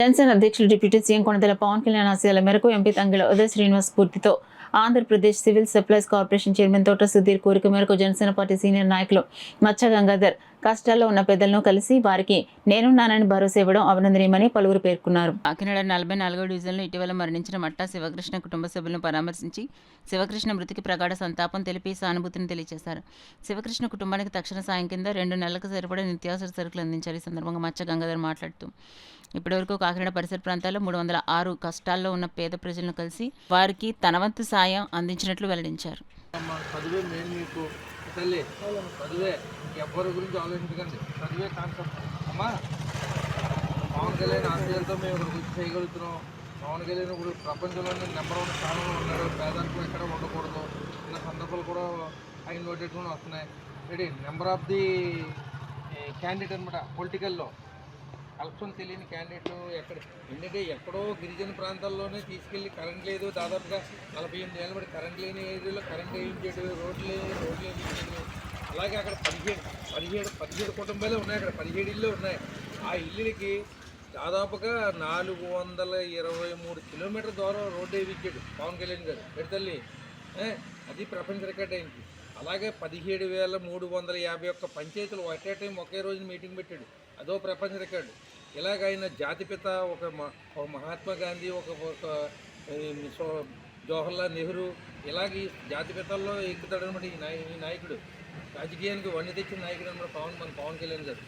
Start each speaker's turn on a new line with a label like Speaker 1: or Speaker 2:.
Speaker 1: జనసేన అధ్యక్షులు deputy CM Konidela Pawan Kalyan ఆశయాల మేరకు ఎంపీ తంగెల ఉదయ్ శ్రీనివాస్ స్ఫూర్తితో Andhra Pradesh civil supplies corporation chairman తోట సుధీర్ కోరిక మేరకు జనసేన పార్టీ సీనియర్ నాయకులు మచ్చ గంగాధర్ కష్టాల్లో ఉన్న పెద్దలను కలిసి వారికి నేనున్నానని భరోసా ఇవ్వడం అభినందనీయమని పలువురు పేర్కొన్నారు. కాకినాడ 44వ డివిజన్లో ఇటీవల మరణించిన మట్టా శివకృష్ణ కుటుంబ సభ్యులను పరామర్శించి శివకృష్ణ మృతికి ప్రగాఢ సంతాపం తెలిపి సానుభూతిని తెలియజేశారు. శివకృష్ణ కుటుంబానికి తక్షణ సాయం కింద 2 నెలలకు సరిపడే నిత్యావసర సరుకులు అందించారు. ఈ సందర్భంగా మచ్చ గంగాధర్ మాట్లాడుతూ ఇప్పటివరకు కాకినాడ పరిసర ప్రాంతాల్లో 306 కష్టాల్లో ఉన్న పేద ప్రజలను కలిసి వారికి తన వంతు సాయం అందించినట్లు వెల్లడించారు.
Speaker 2: ఎవరి గురించి ఆలోచించకండి, చదివే కాన్సెప్ట్ అమ్మా. పవన్ కళ్యాణ్ ఆశయాలతో మేము ఇక్కడ గుర్తు చేయగలుగుతున్నాం. పవన్ కళ్యాణ్ ఇప్పుడు ప్రపంచంలోనే నెంబర్ 1 స్థానంలో ఉన్నాడు. పేదరికం ఎక్కడ ఉండకూడదు అన్న సందర్భాలు కూడా ఆయన నోటెట్టుకుని వస్తున్నాయి. Ready number of the candidate అనమాట. పొలిటికల్లో కరప్షన్ తెలియని క్యాండిడేట్ ఏంటంటే ఎక్కడో గిరిజన ప్రాంతాల్లోనే తీసుకెళ్ళి కరెంట్ లేదు, దాదాపుగా 48 ఏళ్ళ బట్టి కరెంట్ లేని ఏరియాలో కరెంట్ వేయించాడు, రోడ్లు వేయించాడు. అలాగే అక్కడ 17 కుటుంబాలే ఉన్నాయి. అక్కడ 17 ఇళ్ళు ఉన్నాయి. ఆ ఇల్లులకి దాదాపుగా 423 కిలోమీటర్ల దూరం రోడ్డు వేయించాడు పవన్ కళ్యాణ్ గారు. పెడతల్లి అది ప్రపంచ రికార్డ్ అయింది. అలాగే 17,351 పంచాయతీలు ఒకే టైం ఒకే రోజు మీటింగ్ పెట్టాడు. అదో ప్రపంచ రికార్డు. ఇలాగ ఆయన జాతిపిత ఒక మహాత్మా గాంధీ, ఒక జవహర్లాల్ నెహ్రూ, ఇలాగ ఈ జాతిపితల్లో ఎక్కుతాడు అనమాట ఈ నాయకుడు. రాజకీయానికి వన్నె తెచ్చిన నాయకుడు అనమాట మన పవన్ కళ్యాణ్ గారు.